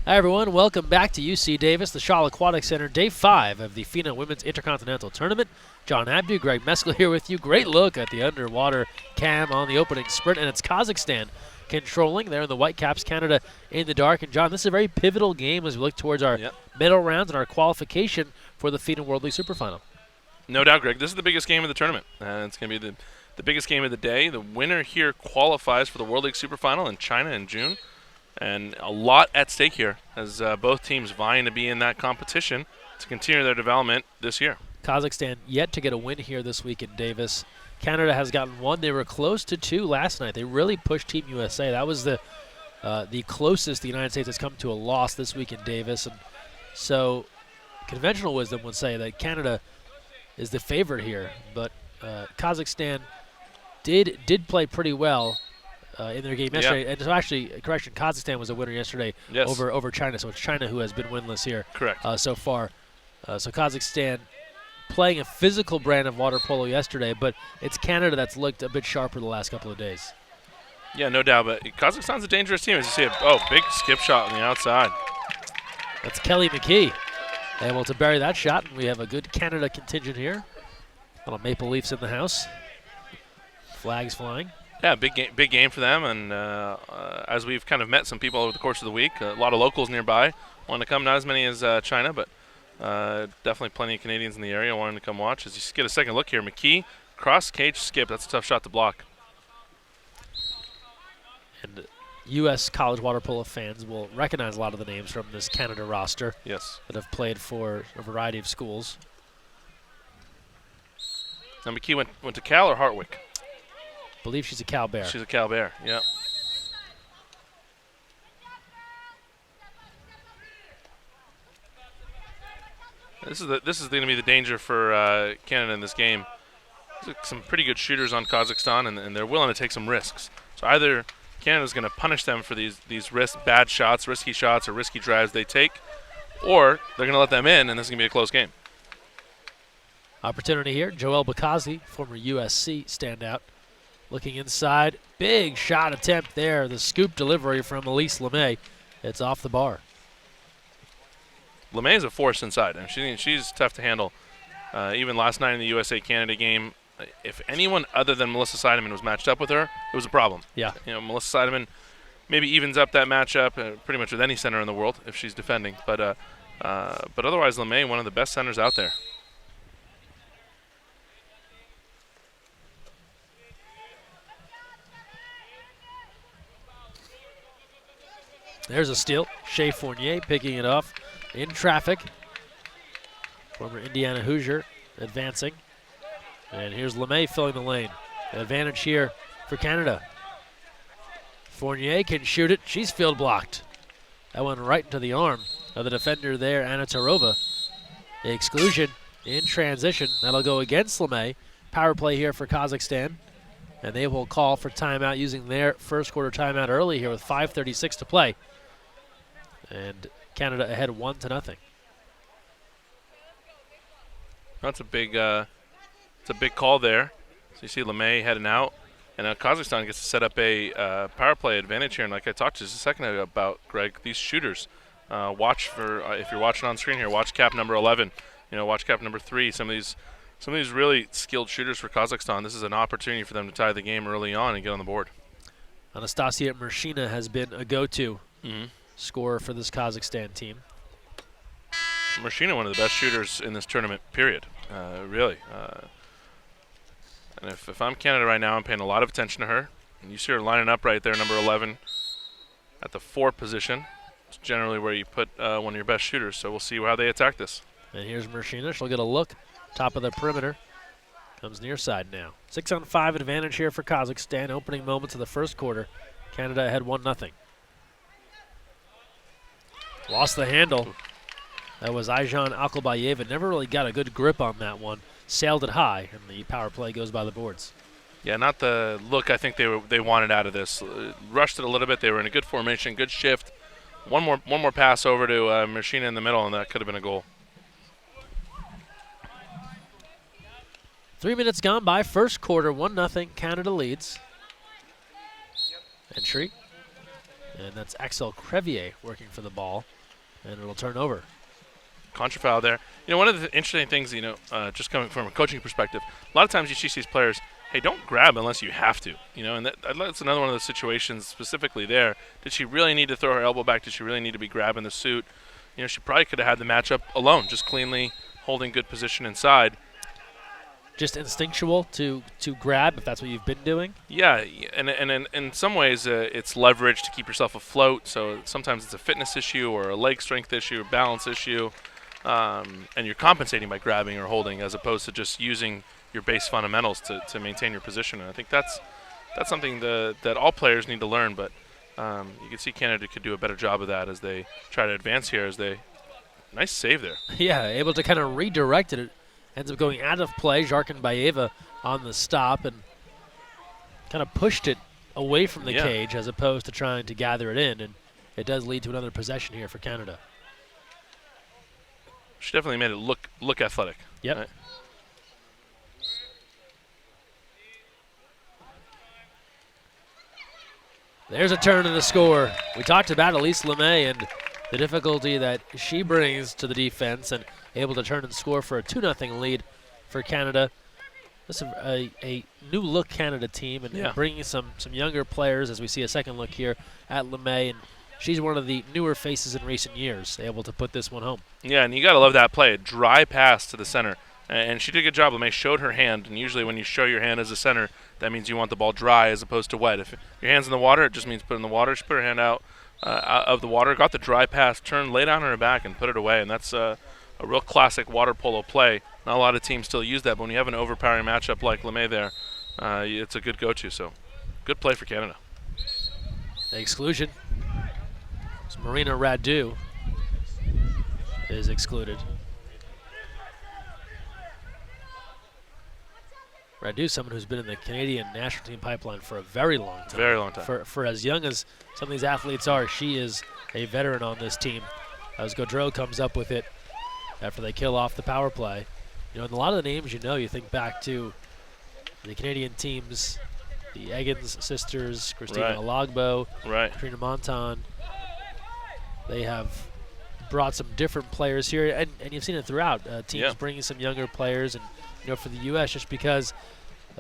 Hi, everyone. Welcome back to UC Davis, the Shaw Aquatic Center, Day 5 of the FINA Women's Intercontinental Tournament. John Abdu, Greg Meskel here with you. Great look at the underwater cam on the opening sprint, and it's Kazakhstan controlling. They're in the Whitecaps, Canada in the dark. And, John, this is a very pivotal game as we look towards our medal rounds and our qualification for the FINA World League Superfinal. No doubt, Greg. This is the biggest game of the tournament. It's going to be the biggest game of the day. The winner here qualifies for the World League Superfinal in China in June. And a lot at stake here as both teams vying to be in that competition to continue their development this year. Kazakhstan yet to get a win here this week in Davis. Canada has gotten one. They were close to two last night. They really pushed Team USA. That was the closest the United States has come to a loss this week in Davis. And so conventional wisdom would say that Canada is the favorite here. But Kazakhstan did play pretty well in their game yesterday. And so actually, correction, Kazakhstan was a winner yesterday over China. So it's China who has been winless here so far. So Kazakhstan playing a physical brand of water polo yesterday, but it's Canada that's looked a bit sharper the last couple of days. Yeah, no doubt. But Kazakhstan's a dangerous team. As you see, big skip shot on the outside. That's Kelly McKee able to bury that shot, and we have a good Canada contingent here. Little Maple Leafs in the house. Flags flying. Yeah, big game for them, and as we've kind of met some people over the course of the week, a lot of locals nearby wanting to come, not as many as China, but definitely plenty of Canadians in the area wanting to come watch. As you get a second look here, McKee, cross-cage skip, that's a tough shot to block. And U.S. college water polo fans will recognize a lot of the names from this Canada roster that have played for a variety of schools. Now McKee went to Cal or Hartwick? I believe she's a Cal Bear. She's a Cal Bear, yeah. This is going to be the danger for Canada in this game. There's some pretty good shooters on Kazakhstan, and they're willing to take some risks. So either Canada's going to punish them for these bad shots, risky shots, or risky drives they take, or they're going to let them in, and this is going to be a close game. Opportunity here. Joelle Bakazi, former USC standout. Looking inside, big shot attempt there. The scoop delivery from Elise LeMay. It's off the bar. LeMay is a force inside, and she's tough to handle. Even last night in the USA-Canada game, if anyone other than Melissa Seidemann was matched up with her, it was a problem. Yeah. Melissa Seidemann maybe evens up that matchup pretty much with any center in the world if she's defending. But otherwise, LeMay, one of the best centers out there. There's a steal. Shea Fournier picking it off in traffic. Former Indiana Hoosier advancing. And here's LeMay filling the lane. The advantage here for Canada. Fournier can shoot it. She's field blocked. That went right into the arm of the defender there, Anna Tarova. The exclusion in transition. That'll go against LeMay. Power play here for Kazakhstan. And they will call for timeout using their first quarter timeout early here with 5:36 to play. And Canada ahead 1-0. That's a big call there. So you see LeMay heading out, and Kazakhstan gets to set up a power play advantage here. And like I talked just a second ago about, Greg, these shooters. Watch for if you're watching on screen here. Watch cap number 11. Watch cap number 3. Some of these really skilled shooters for Kazakhstan. This is an opportunity for them to tie the game early on and get on the board. Anastasia Murshina has been a go-to scorer for this Kazakhstan team. Murshina, one of the best shooters in this tournament, period. Really. And if I'm Canada right now, I'm paying a lot of attention to her. And you see her lining up right there, number 11, at the 4 position. It's generally where you put one of your best shooters, so we'll see how they attack this. And here's Murshina. She'll get a look. Top of the perimeter. Comes near side now. 6-on-5 advantage here for Kazakhstan. Opening moments of the first quarter. Canada ahead 1-0. Lost the handle. That was Ayjan Akalbayeva. Never really got a good grip on that one. Sailed it high, and the power play goes by the boards. Yeah, not the look I think they wanted out of this. Rushed it a little bit. They were in a good formation, good shift. One more pass over to Murshina in the middle, and that could have been a goal. 3 minutes gone by, first quarter, 1-0, Canada leads. Entry, and that's Axel Crevier working for the ball. and it'll turn over. Contra foul there. One of the interesting things, just coming from a coaching perspective, a lot of times you see these players, hey, don't grab unless you have to, and that's another one of those situations specifically there. Did she really need to throw her elbow back? Did she really need to be grabbing the suit? She probably could have had the matchup alone, just cleanly holding good position inside. Just instinctual to grab if that's what you've been doing? Yeah, and in some ways it's leverage to keep yourself afloat, so sometimes it's a fitness issue or a leg strength issue or balance issue. And you're compensating by grabbing or holding as opposed to just using your base fundamentals to maintain your position. And I think that's something that all players need to learn, but you can see Canada could do a better job of that as they try to advance here. Nice save there. Yeah, able to kind of redirect it. It ends up going out of play. Jarkin-Baeva on the stop and kind of pushed it away from the cage as opposed to trying to gather it in, and it does lead to another possession here for Canada. She definitely made it look athletic. Yep. Right? There's a turn in the score. We talked about Elise LeMay and the difficulty that she brings to the defense and able to turn and score for a 2-0 lead for Canada. This is a new-look Canada team and bringing some younger players as we see a second look here at LeMay. And she's one of the newer faces in recent years, able to put this one home. Yeah, and you got to love that play. A dry pass to the center. And she did a good job. LeMay showed her hand, and usually when you show your hand as a center, that means you want the ball dry as opposed to wet. If your hand's in the water, it just means put it in the water. She put her hand out of the water, got the dry pass, turned, lay down on her back, and put it away. And that's a real classic water polo play. Not a lot of teams still use that, but when you have an overpowering matchup like LeMay there, it's a good go-to. So good play for Canada. The exclusion. So Marina Radu is excluded. Radu, someone who's been in the Canadian national team pipeline for a very long time. Very long time. For as young as some of these athletes are, she is a veteran on this team. As Gaudreau comes up with it after they kill off the power play. And a lot of the names you think back to the Canadian teams, the Eggins sisters, Christina Alagbo, Katrina Monton. They have brought some different players here, and you've seen it throughout. Teams bringing some younger players, and for the U.S. just because,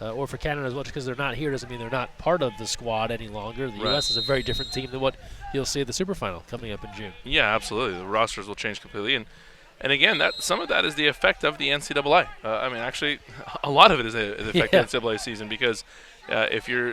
or for Canada as well, just because they're not here doesn't mean they're not part of the squad any longer. The U.S. is a very different team than what you'll see at the Super Final coming up in June. Yeah, absolutely. The rosters will change completely, and again, some of that is the effect of the NCAA. Actually, a lot of it is the effect of the NCAA season because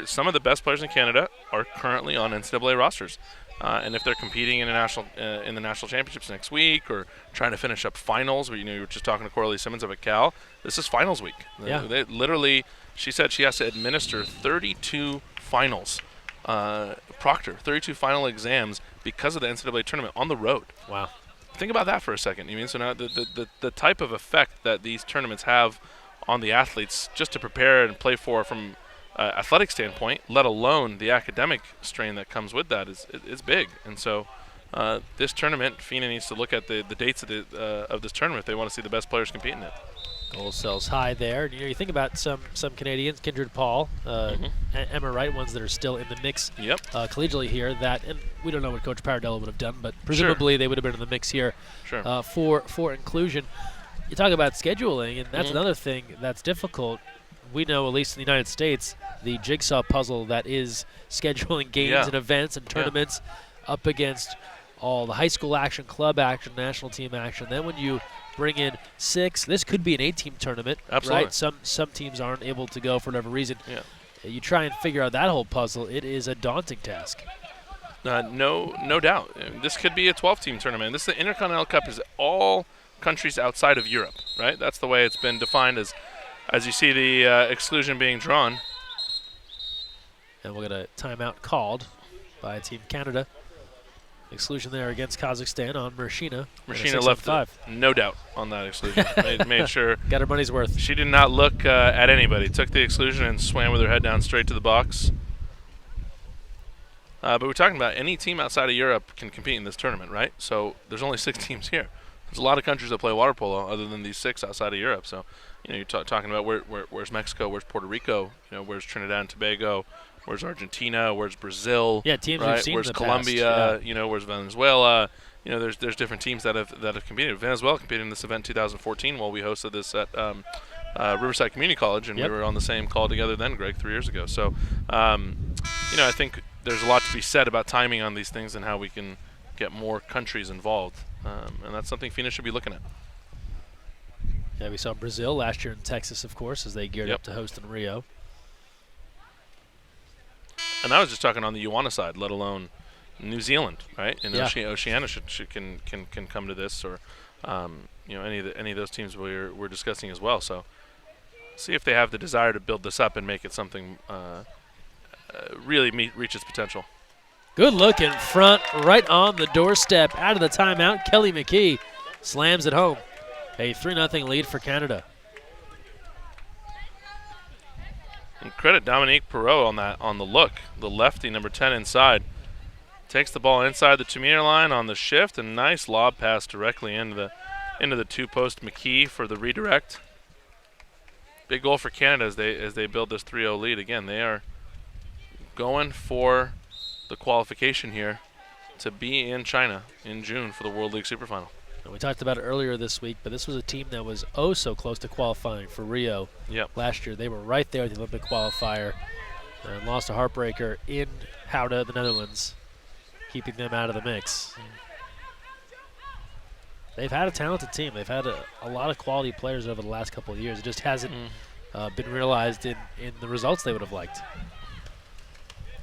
some of the best players in Canada are currently on NCAA rosters. And if they're competing in the national championships next week or trying to finish up finals, where you were just talking to Coralie Simmons up at Cal, this is finals week. They literally, she said she has to administer 32 finals, proctor 32 final exams because of the NCAA tournament on the road. Wow. Think about that for a second. So now the type of effect that these tournaments have on the athletes just to prepare and play for from athletic standpoint, let alone the academic strain that comes with that, is big. And so this tournament, FINA needs to look at the dates of this tournament if they want to see the best players compete in it. Goal sells high there. You think about some Canadians, Kindred Paul, Emma Wright, ones that are still in the mix collegially here. And we don't know what Coach Paradella would have done, but presumably they would have been in the mix here for inclusion. You talk about scheduling, and that's another thing that's difficult. We know, at least in the United States, the jigsaw puzzle that is scheduling games and events and tournaments up against all the high school action, club action, national team action. Then when you bring in 6, this could be an 8-team tournament, Absolutely. right? Some teams aren't able to go for whatever reason. You try and figure out that whole puzzle. It is a daunting task. No doubt. This could be a 12-team tournament. This is the Intercontinental Cup is all countries outside of Europe, right? That's the way it's been defined as you see the exclusion being drawn. And we'll get a timeout called by Team Canada. Exclusion there against Kazakhstan on Marshina. Marshina left no doubt on that exclusion. made sure. Got her money's worth. She did not look at anybody. Took the exclusion and swam with her head down straight to the box. But we're talking about any team outside of Europe can compete in this tournament, right? So there's only 6 teams here. There's a lot of countries that play water polo other than these 6 outside of Europe. So you're talking about where's Mexico, where's Puerto Rico, where's Trinidad and Tobago, where's Argentina, where's Brazil, teams right? we've seen where's in the Colombia, past. where's Venezuela. there's different teams that have competed. Venezuela competed in this event in 2014 while we hosted this at Riverside Community College, and we were on the same call together then, Greg, 3 years ago. So, I think there's a lot to be said about timing on these things and how we can get more countries involved, and that's something FINA should be looking at. Yeah, we saw Brazil last year in Texas, of course, as they geared up to host in Rio. And I was just talking on the Ioana side, let alone New Zealand, right? And Oceania can come to this, or any of those teams we're discussing as well. So see if they have the desire to build this up and make it something really reach its potential. Good look in front, right on the doorstep, out of the timeout. Kelly McKee slams it home. A 3-0 lead for Canada. And credit Dominique Perreault on the look. The lefty, number 10 inside. Takes the ball inside the 2-meter line on the shift, and nice lob pass directly into the two-post McKee for the redirect. Big goal for Canada as they build this 3-0 lead. Again, they are going for the qualification here to be in China in June for the World League Super Final. And we talked about it earlier this week, but this was a team that was so close to qualifying for Rio last year. They were right there at the Olympic qualifier and lost a heartbreaker in Gouda, the Netherlands, keeping them out of the mix. They've had a talented team. They've had a lot of quality players over the last couple of years. It just hasn't been realized in the results they would have liked.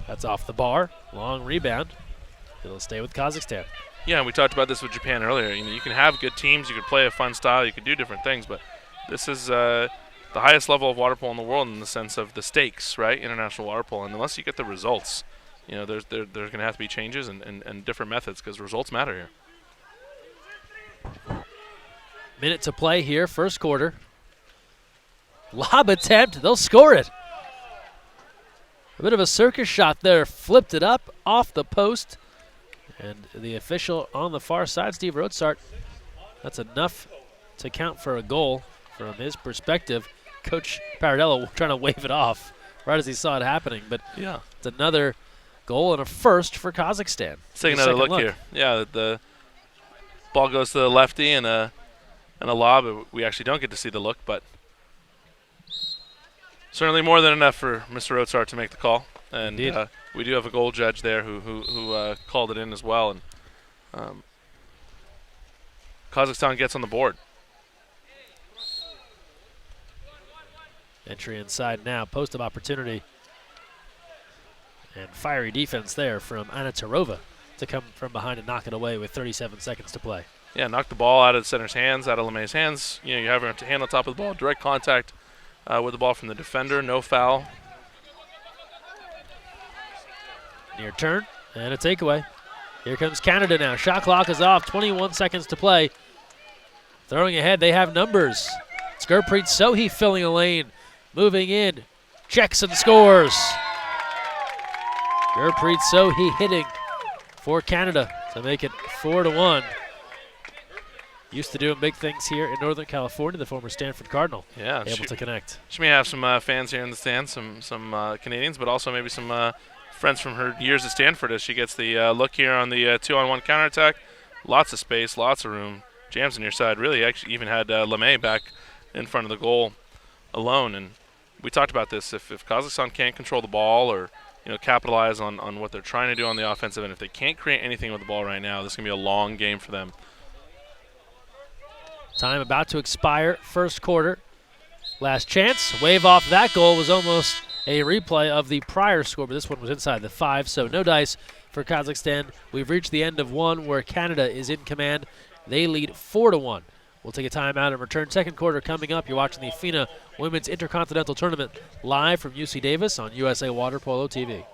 That's off the bar. Long rebound. It'll stay with Kazakhstan. Yeah, and we talked about this with Japan earlier. You can have good teams, you can play a fun style, you can do different things, but this is the highest level of water polo in the world in the sense of the stakes, right? International water polo, and unless you get the results, there's going to have to be changes and different methods because results matter here. Minute to play here, first quarter. Lob attempt, they'll score it. A bit of a circus shot there, flipped it up off the post. And the official on the far side, Steve Rotsart, that's enough to count for a goal from his perspective. Coach Paradello trying to wave it off right as he saw it happening. But it's another goal and a first for Kazakhstan. Let's take another look here. Yeah, the ball goes to the lefty and a lob. We actually don't get to see the look, but certainly more than enough for Mr. Rotsart to make the call. And we do have a goal judge there who called it in as well. And Kazakhstan gets on the board. Entry inside now, post of opportunity. And fiery defense there from Anna Tarova to come from behind and knock it away with 37 seconds to play. Yeah, knock the ball out of the center's hands, out of LeMay's hands. You have her hand on top of the ball, direct contact with the ball from the defender, no foul. Near turn, and a takeaway. Here comes Canada now. Shot clock is off, 21 seconds to play. Throwing ahead, they have numbers. It's Gurpreet Sohi filling a lane, moving in, checks and scores. Gurpreet Sohi hitting for Canada to make it 4-1. Used to doing big things here in Northern California, the former Stanford Cardinal. Yeah, able to connect. She may have some fans here in the stands, some Canadians, but also maybe some friends from her years at Stanford as she gets the look here on the 2-on-1 counterattack. Lots of space, lots of room. Jams on your side. Really actually even had LeMay back in front of the goal alone. And we talked about this. If Kazakhstan can't control the ball or capitalize on what they're trying to do on the offensive end, if they can't create anything with the ball right now, this is going to be a long game for them. Time about to expire, first quarter. Last chance. Wave off that goal was almost a replay of the prior score, but this one was inside the 5, so no dice for Kazakhstan. We've reached the end of one where Canada is in command. They lead 4-1. We'll take a timeout and return. Second quarter coming up. You're watching the FINA Women's Intercontinental Tournament live from UC Davis on USA Water Polo TV.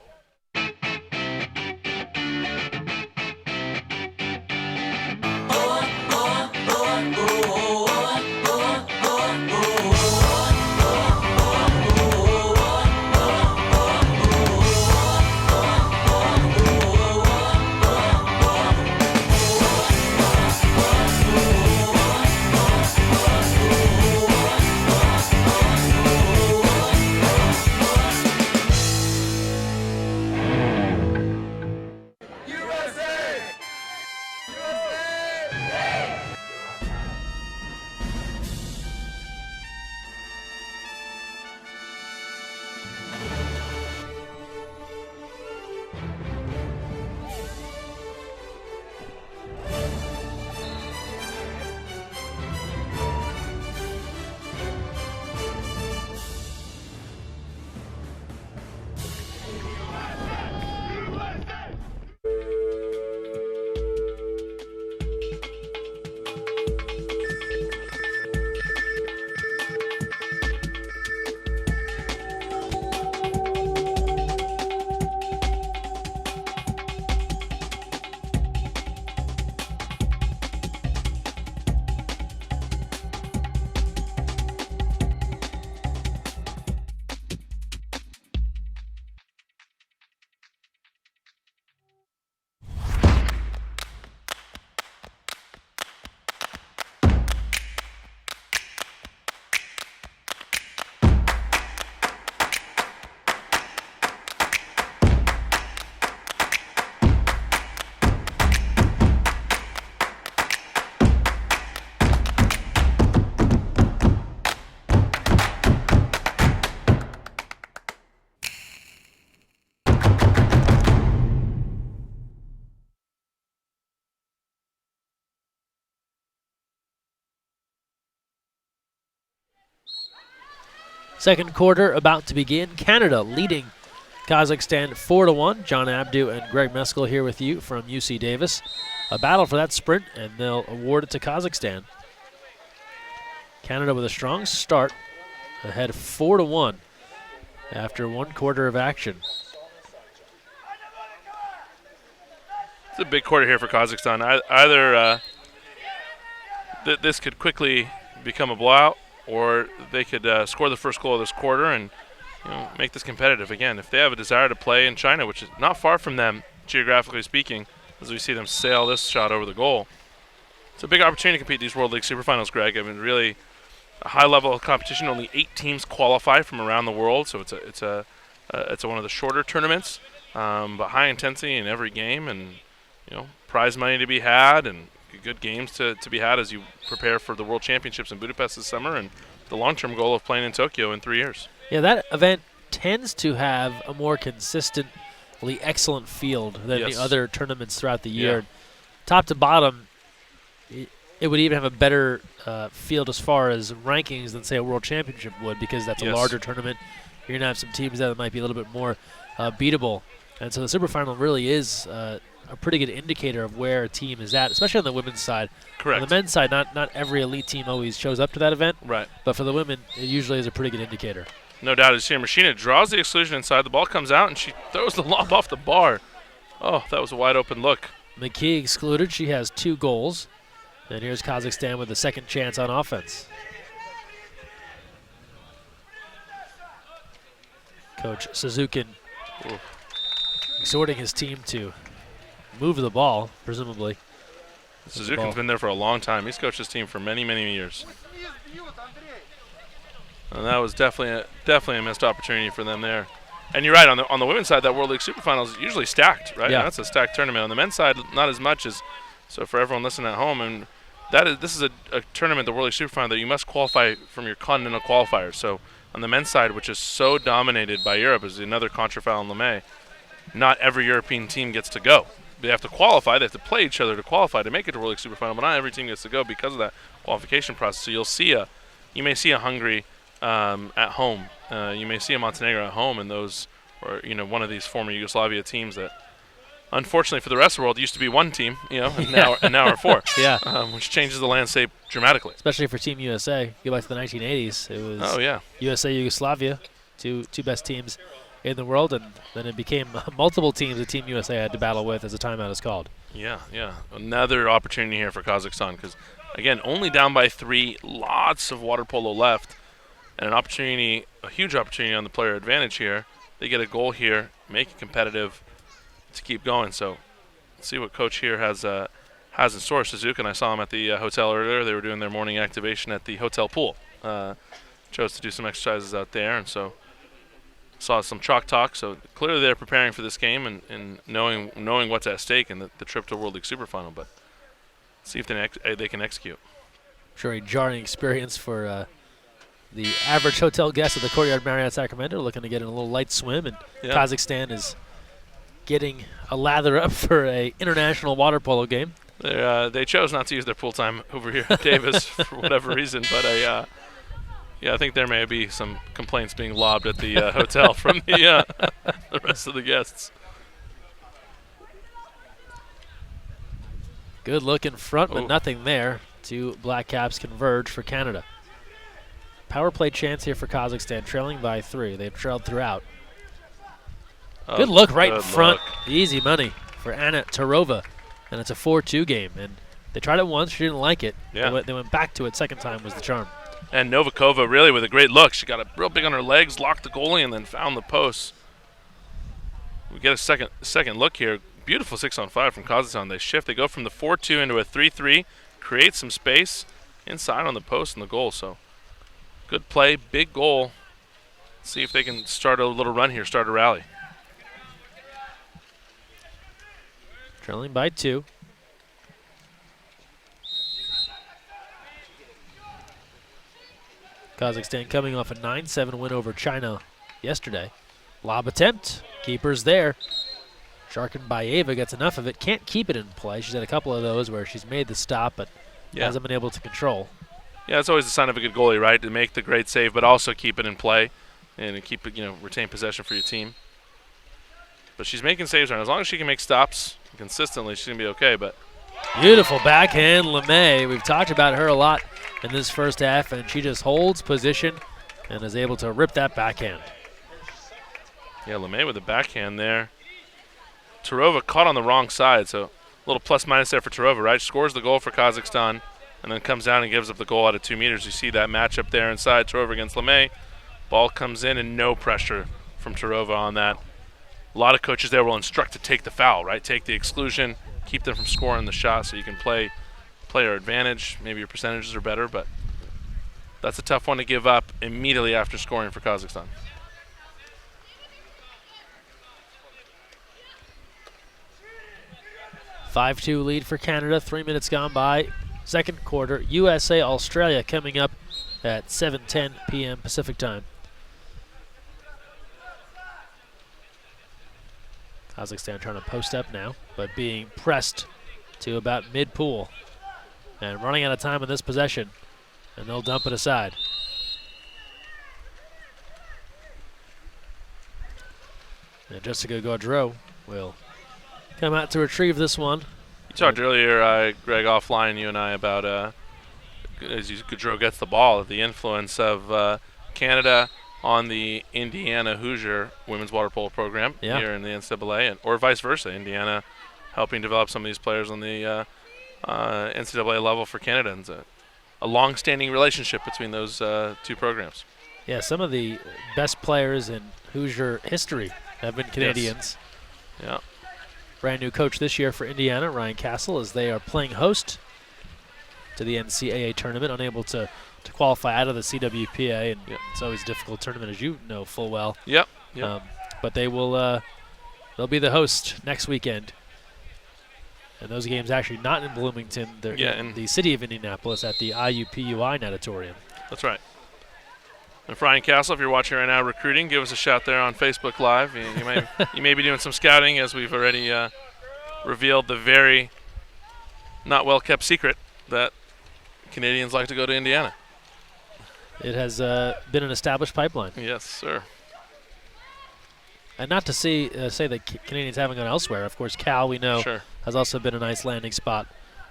Second quarter about to begin. Canada leading Kazakhstan 4-1. John Abdu and Greg Meskel here with you from UC Davis. A battle for that sprint, and they'll award it to Kazakhstan. Canada with a strong start, ahead 4-1 after 1 quarter of action. It's a big quarter here for Kazakhstan. Either this could quickly become a blowout, or they could score the first goal of this quarter and make this competitive. Again, if they have a desire to play in China, which is not far from them geographically speaking, as we see them sail this shot over the goal, it's a big opportunity to compete these World League Superfinals, Greg. I mean, really a high level of competition. Only 8 teams qualify from around the world, so it's one of the shorter tournaments, but high intensity in every game, and prize money to be had, and good games to be had as you prepare for the World Championships in Budapest this summer and the long-term goal of playing in Tokyo in 3 years. Yeah, that event tends to have a more consistently excellent field than the other tournaments throughout the year. Yeah. Top to bottom, it would even have a better field as far as rankings than, say, a World Championship would, because that's a larger tournament. You're going to have some teams that might be a little bit more beatable. And so the Superfinal really is a pretty good indicator of where a team is at, especially on the women's side. Correct. On the men's side, not every elite team always shows up to that event. Right. But for the women, it usually is a pretty good indicator. No doubt. As here, Machina draws the exclusion inside. The ball comes out, and she throws the lob off the bar. Oh, that was a wide open look. McKee excluded. She has 2 goals. And here's Kazakhstan with the second chance on offense. Coach Suzukin exhorting his team to move the ball, presumably. Suzukin's been there for a long time. He's coached his team for many, many years. And that was definitely a missed opportunity for them there. And you're right, on the women's side, that World League Superfinals is usually stacked, right? Yeah. That's a stacked tournament. On the men's side, not as much as. So for everyone listening at home, and this is a tournament, the World League Superfinal, that you must qualify from your continental qualifiers. So on the men's side, which is so dominated by Europe, is another Contrafal and LeMay, not every European team gets to go. They have to qualify. They have to play each other to qualify to make it to World League Superfinal, but not every team gets to go because of that qualification process. So you may see a Hungary at home. You may see a Montenegro at home, and those, or one of these former Yugoslavia teams that, unfortunately for the rest of the world, used to be one team, and now are 4. Yeah. Which changes the landscape dramatically. Especially for Team USA. Go back to the 1980s. It was USA, Yugoslavia, two best teams in the world, and then it became multiple teams that Team USA had to battle with as a timeout is called. Yeah. Another opportunity here for Kazakhstan, because, again, only down by 3, lots of water polo left, and a huge opportunity on the player advantage here. They get a goal here, make it competitive to keep going. So let's see what coach here has in store. Suzuki, and I saw him at the hotel earlier. They were doing their morning activation at the hotel pool. Chose to do some exercises out there, and so saw some chalk talk. So clearly they're preparing for this game and knowing what's at stake in the trip to World League Superfinal. But see if they can execute. Sure, a jarring experience for the average hotel guest at the Courtyard Marriott Sacramento, looking to get in a little light swim, and Kazakhstan is getting a lather up for a international water polo game. They chose not to use their pool time over here at Davis for whatever reason, but I think there may be some complaints being lobbed at the hotel from the rest of the guests. Good look in front, but nothing there. 2 Black Caps converge for Canada. Power play chance here for Kazakhstan, trailing by 3. They've trailed throughout. Good look right in front. Easy money for Anna Tarova. And it's a 4-2 game. And they tried it once. She didn't like it. Yeah. They went back to it. Second time was the charm. And Novikova really with a great look. She got it real big on her legs, locked the goalie, and then found the post. We get a second look here. Beautiful 6-on-5 from Kazakhstan. They shift. They go from the 4-2 into a 3-3, create some space inside on the post and the goal. So good play, big goal. See if they can start a little run here, start a rally. Trailing by 2. Kazakhstan coming off a 9-7 win over China yesterday. Lob attempt. Keeper's there. Sharkenbayeva gets enough of it. Can't keep it in play. She's had a couple of those where she's made the stop, but hasn't been able to control. Yeah, it's always a sign of a good goalie, right? To make the great save, but also keep it in play and keep it, retain possession for your team. But she's making saves right now. As long as she can make stops consistently, she's going to be okay. But Beautiful backhand, LeMay. We've talked about her a lot in this first half, and she just holds position and is able to rip that backhand. yeah, LeMay with the backhand there. Tarova caught on the wrong side, so a little plus-minus there for Tarova, right? Scores the goal for Kazakhstan and then comes down and gives up the goal out of 2 meters. You see that matchup there inside, Tarova against LeMay. Ball comes in and no pressure from Tarova on that. A lot of coaches there will instruct to take the foul, right? Take the exclusion, keep them from scoring the shot so you can play your advantage. Maybe your percentages are better, but that's a tough one to give up immediately after scoring for Kazakhstan. (5-2) lead for Canada. 3 minutes gone by. Second quarter. USA Australia coming up at 7:10 p.m. Pacific time. Kazakhstan trying to post up now, but being pressed to about mid-pool. And running out of time in this possession. And they'll dump it aside. And Jessica Gaudreau will come out to retrieve this one. You talked earlier, Greg, offline, you and I, about as Gaudreau gets the ball, the influence of Canada on the Indiana Hoosier women's water polo program here in the NCAA, or vice versa. Indiana helping develop some of these players on the NCAA level for Canada. And it's a long-standing relationship between those two programs. Yeah, some of the best players in Hoosier history have been Canadians. Yes. Yeah. Brand new coach this year for Indiana, Ryan Castle, as they are playing host to the NCAA tournament, unable to qualify out of the CWPA, and it's always a difficult tournament, as you know full well. Yep. But they will they'll be the host next weekend. And those games actually not in Bloomington. They're in the city of Indianapolis at the IUPUI Natatorium. That's right. And Ryan Castle, if you're watching right now recruiting, give us a shout there on Facebook Live. You may be doing some scouting, as we've already revealed the very not well-kept secret that Canadians like to go to Indiana. It has been an established pipeline. Yes, sir. And not to say that Canadians haven't gone elsewhere. Of course, Cal, we know, has also been a nice landing spot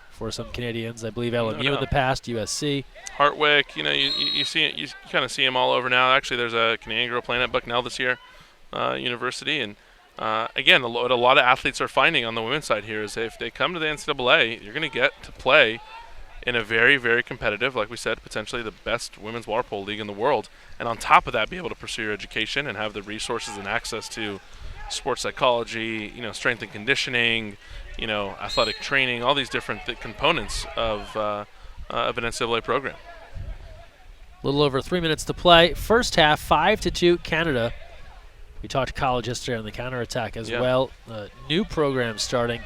for some Canadians. I believe LMU in the past, USC. Hartwick, you kind of see them all over now. Actually, there's a Canadian girl playing at Bucknell this year, University. And again, what a lot of athletes are finding on the women's side here is if they come to the NCAA, you're going to get to play in a very, very competitive, like we said, potentially the best women's water polo league in the world. And on top of that, be able to pursue your education and have the resources and access to sports psychology, strength and conditioning, athletic training, all these different components of an NCAA program. A little over 3 minutes to play. First half, 5-2 Canada. We talked college yesterday on the counterattack as well. New program starting.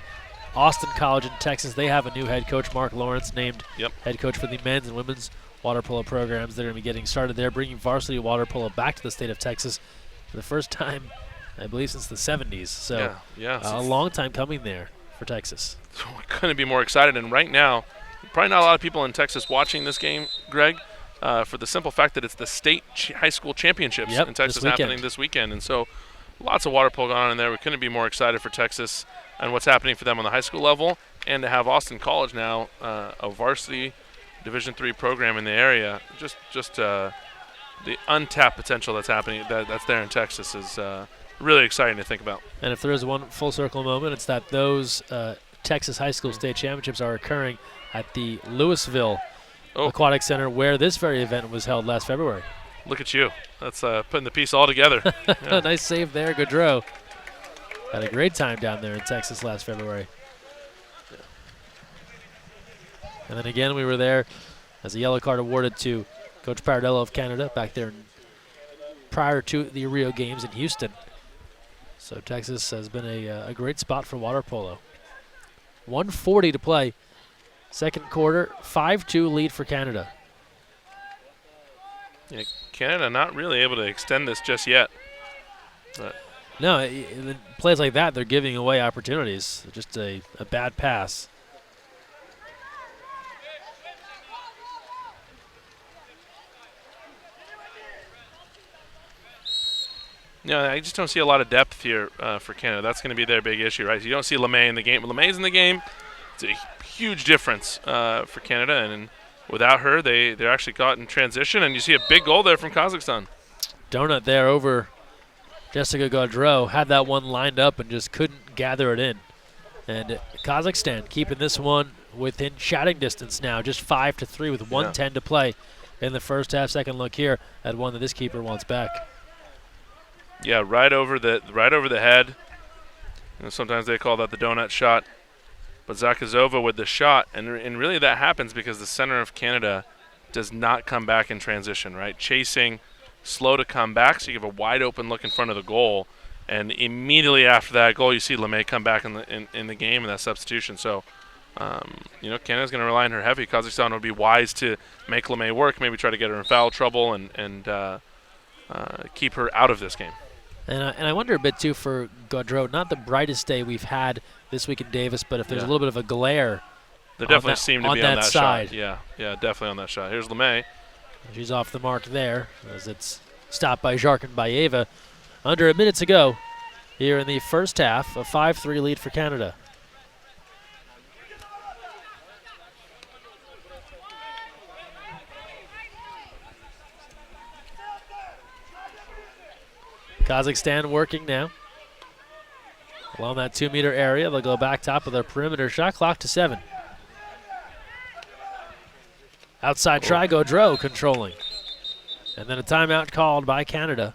Austin College in Texas, they have a new head coach, Mark Lawrence, named head coach for the men's and women's water polo programs. They're going to be getting started there, bringing varsity water polo back to the state of Texas for the first time, I believe, since the 70s. So a long time coming there for Texas. We couldn't be more excited. And right now, probably not a lot of people in Texas watching this game, Greg, for the simple fact that it's the state high school championships in Texas happening this weekend. And so lots of water polo going on in there. We couldn't be more excited for Texas and what's happening for them on the high school level, and to have Austin College now, a varsity Division III program in the area. Just the untapped potential that's happening, that's there in Texas is really exciting to think about. And if there is one full circle moment, it's that those Texas high school state championships are occurring at the Louisville Aquatic Center, where this very event was held last February. Look at you. That's putting the piece all together. Nice save there, Gaudreau. Had a great time down there in Texas last February. And then again, we were there as a yellow card awarded to Coach Paradello of Canada back there prior to the Rio Games in Houston. So Texas has been a great spot for water polo. 1:40 to play. Second quarter, 5-2 lead for Canada. Yeah, Canada not really able to extend this just yet. But no, in plays like that, they're giving away opportunities. Just a bad pass. Yeah, I just don't see a lot of depth here for Canada. That's going to be their big issue, right? You don't see LeMay in the game. When LeMay's in the game, it's a huge difference for Canada, and without her, they're actually caught in transition, and you see a big goal there from Kazakhstan. Donut there over Jessica Gaudreau. Had that one lined up and just couldn't gather it in. And Kazakhstan keeping this one within shouting distance now, just 5-3 with 1:10 to play in the first half. Second look here at one that this keeper wants back. Yeah, right over the head. You know, sometimes they call that the donut shot. But Zakazova with the shot, and really that happens because the center of Canada does not come back in transition, right? Chasing, slow to come back, so you have a wide open look in front of the goal. And immediately after that goal, you see LeMay come back in the game and that substitution. So, you know, Canada's going to rely on her heavy. Kazakhstan would be wise to make LeMay work, maybe try to get her in foul trouble and keep her out of this game. And I wonder a bit, too, for Gaudreau, not the brightest day we've had this week in Davis, but if there's a little bit of a glare there definitely seemed to be on that side. Shot. Yeah, definitely on that shot. Here's LeMay. She's off the mark there as it's stopped by Jarkin Baeva. Under a minute to go here in the first half, a 5-3 lead for Canada. Kazakhstan working now. Along that 2-meter area, they'll go back top of their perimeter. Shot clock to 7. Outside try, Gaudreau controlling. And then a timeout called by Canada.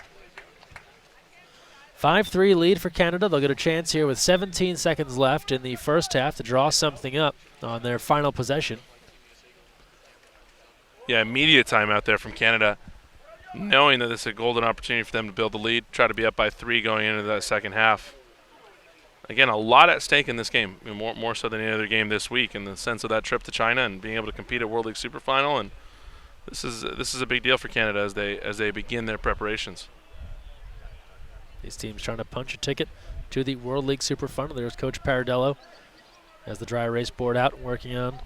5-3 lead for Canada. They'll get a chance here with 17 seconds left in the first half to draw something up on their final possession. Yeah, immediate timeout there from Canada, knowing that this is a golden opportunity for them to build the lead, try to be up by 3 going into that second half. Again, a lot at stake in this game, more so than any other game this week, in the sense of that trip to China and being able to compete at World League Super Final. And this is a big deal for Canada as they begin their preparations. These teams trying to punch a ticket to the World League Super Final. There's Coach Paradello as the dry erase board out, working on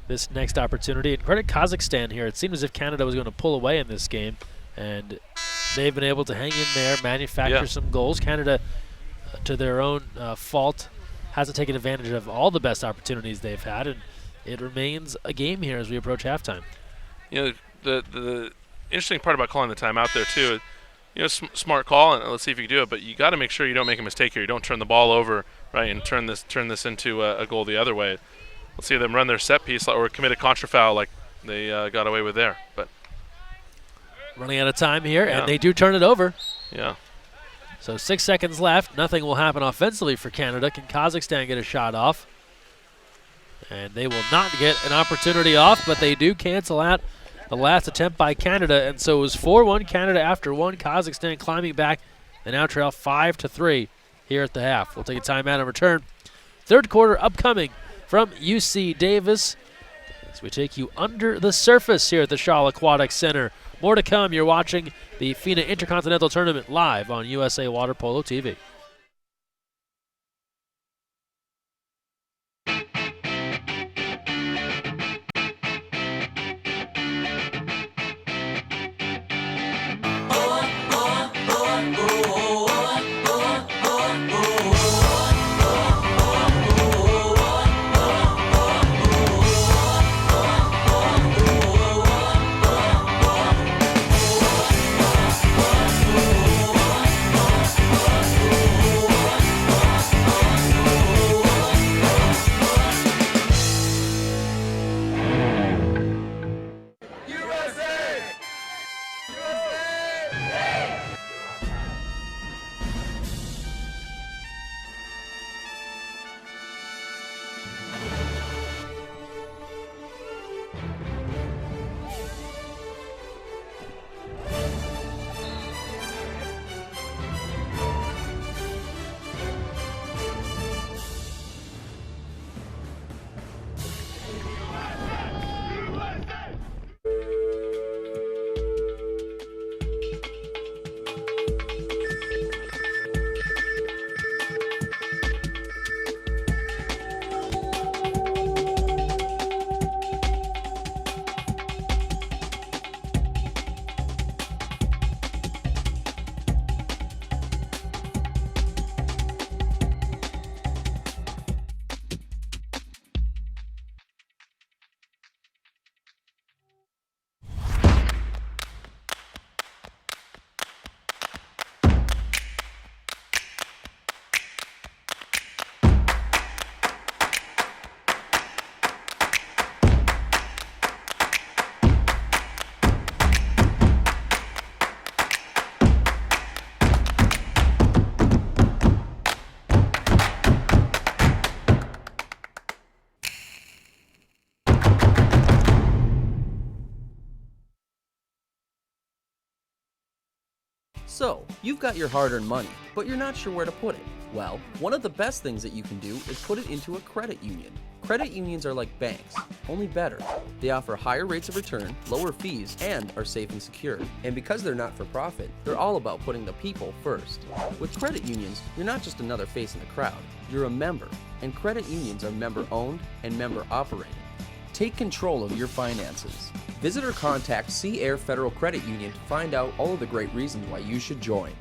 this next opportunity. And credit Kazakhstan here. It seemed as if Canada was going to pull away in this game, and they've been able to hang in there, manufacture some goals. Canada, to their own fault, hasn't taken advantage of all the best opportunities they've had, and it remains a game here as we approach halftime. You know, the interesting part about calling the timeout there too, you know, smart call, and let's see if you can do it. But you got to make sure you don't make a mistake here. You don't turn the ball over, right, and turn this into a goal the other way. Let's see them run their set piece or commit a contra foul like they got away with there. But running out of time here, and they do turn it over. Yeah. So 6 seconds left. Nothing will happen offensively for Canada. Can Kazakhstan get a shot off? And they will not get an opportunity off, but they do cancel out the last attempt by Canada. And so it was 4-1 Canada after 1. Kazakhstan climbing back. They now trail 5-3 here at the half. We'll take a timeout and return. Third quarter upcoming from UC Davis as we take you under the surface here at the Shaw Aquatic Center. More to come. You're watching the FINA Intercontinental Tournament live on USA Water Polo TV. So, you've got your hard-earned money, but you're not sure where to put it. Well, one of the best things that you can do is put it into a credit union. Credit unions are like banks, only better. They offer higher rates of return, lower fees, and are safe and secure. And because they're not for profit, they're all about putting the people first. With credit unions, you're not just another face in the crowd, you're a member. And credit unions are member-owned and member-operated. Take control of your finances. Visit or contact Sea Air Federal Credit Union to find out all of the great reasons why you should join.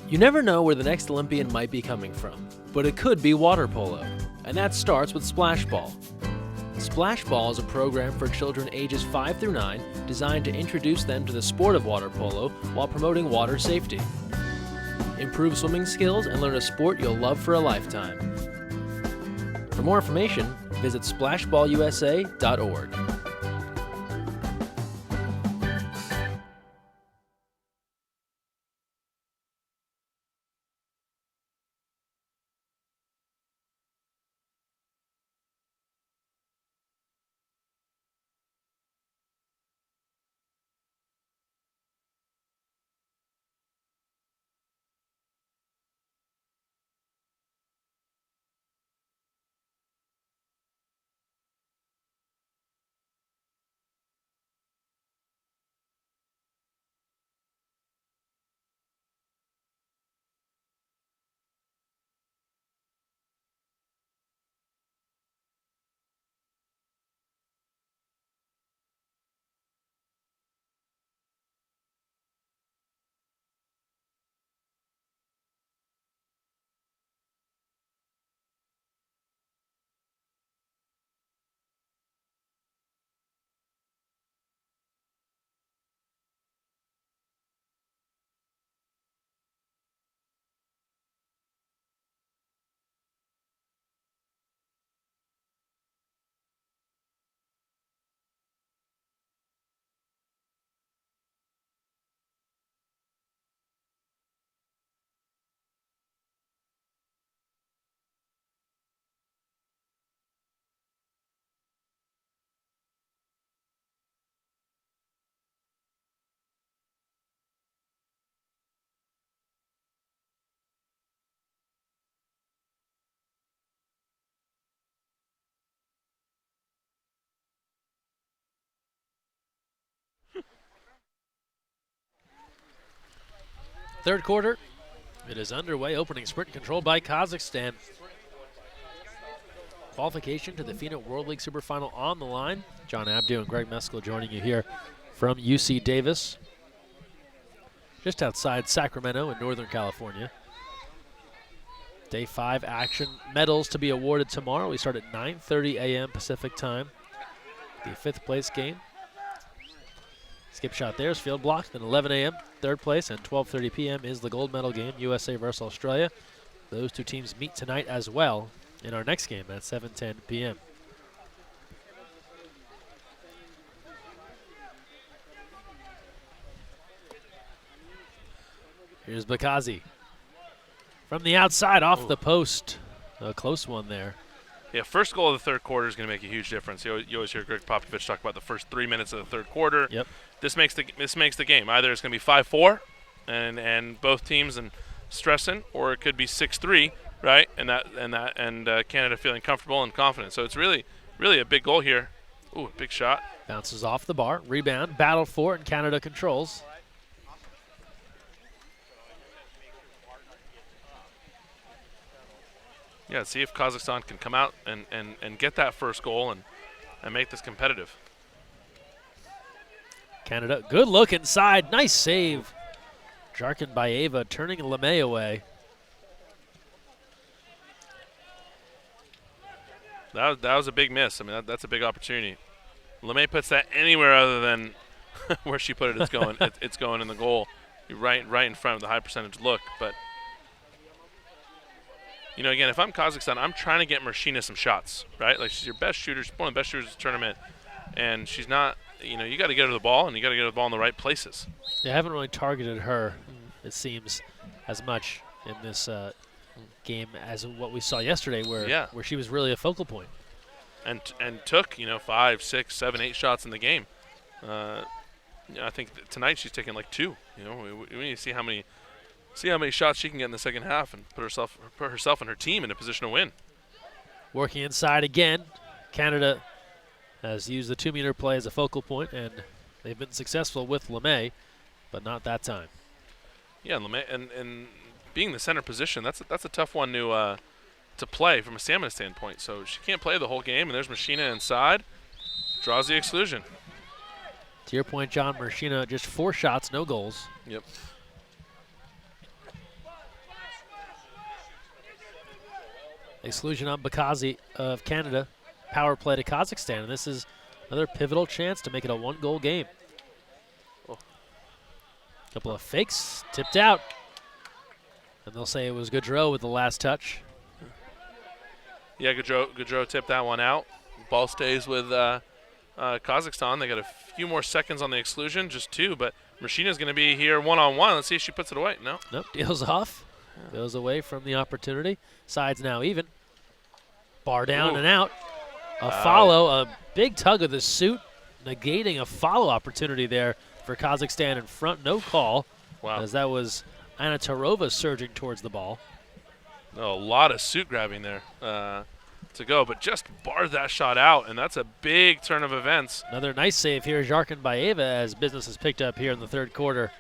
You never know where the next Olympian might be coming from, but it could be water polo, and that starts with Splash Ball. Splash Ball is a program for children ages 5 through 9 designed to introduce them to the sport of water polo while promoting water safety. Improve swimming skills and learn a sport you'll love for a lifetime. For more information, visit splashballusa.org. Third quarter, it is underway. Opening sprint controlled by Kazakhstan. Qualification to the FINA World League Super Final on the line. John Abdu and Greg Meskel joining you here from UC Davis, just outside Sacramento in Northern California. Day 5 action. Medals to be awarded tomorrow. We start at 9:30 a.m. Pacific time. The 5th place game. Skip shot there is field block. Then 11 a.m. third place, and 12:30 p.m. is the gold medal game, USA versus Australia. Those two teams meet tonight as well in our next game at 7:10 p.m. Here's Bakazi. From the outside, off the post. A close one there. Yeah, first goal of the third quarter is going to make a huge difference. You always hear Greg Popovich talk about the first 3 minutes of the third quarter. Yep. This makes the game. Either it's going to be 5-4 and both teams and stressing, or it could be 6-3, right? And Canada feeling comfortable and confident. So it's really a big goal here. Ooh, big shot. Bounces off the bar. Rebound. Battle for it, and Canada controls. Yeah, see if Kazakhstan can come out and get that first goal and make this competitive. Canada, good look inside. Nice save. Jarkin Baeva turning LeMay away. That was a big miss. I mean, that's a big opportunity. LeMay puts that anywhere other than where she put it. It's going. It's going in the goal. You're right in front of the high percentage look. But you know, again, if I'm Kazakhstan, I'm trying to get Marshina some shots, right? Like, she's your best shooter. She's one of the best shooters of the tournament, and she's not. You know, you got to get her the ball, and you got to get her the ball in the right places. They haven't really targeted her, it seems, as much in this game as what we saw yesterday, where she was really a focal point. And took 5, 6, 7, 8 shots in the game. I think tonight she's taking like 2. We need to see how many shots she can get in the second half and put herself and her team in a position to win. Working inside again. Canada has used the 2-meter play as a focal point, and they've been successful with LeMay, but not that time. Yeah, and LeMay and being the center position, that's a tough one to play from a stamina standpoint. So she can't play the whole game, and there's Machina inside, draws the exclusion. To your point, John, Machina just 4 shots, no goals. Yep. Exclusion on KAZ of Canada. Power play to Kazakhstan, and this is another pivotal chance to make it a 1-goal game. Couple of fakes, tipped out. And they'll say it was Gaudreau with the last touch. Yeah, Gaudreau tipped that one out. Ball stays with Kazakhstan. They got a few more seconds on the exclusion, just 2, but Machina's going to be here one-on-one. Let's see if she puts it away. No. Nope, deals off. Yeah. Goes away from the opportunity. Sides now even. Bar down and out. A follow, a big tug of the suit, negating a follow opportunity there for Kazakhstan in front. No call, as that was Anna Tarova surging towards the ball. A lot of suit grabbing there to go, but just barred that shot out, and that's a big turn of events. Another nice save here, Jarkinbayeva, as business is picked up here in the third quarter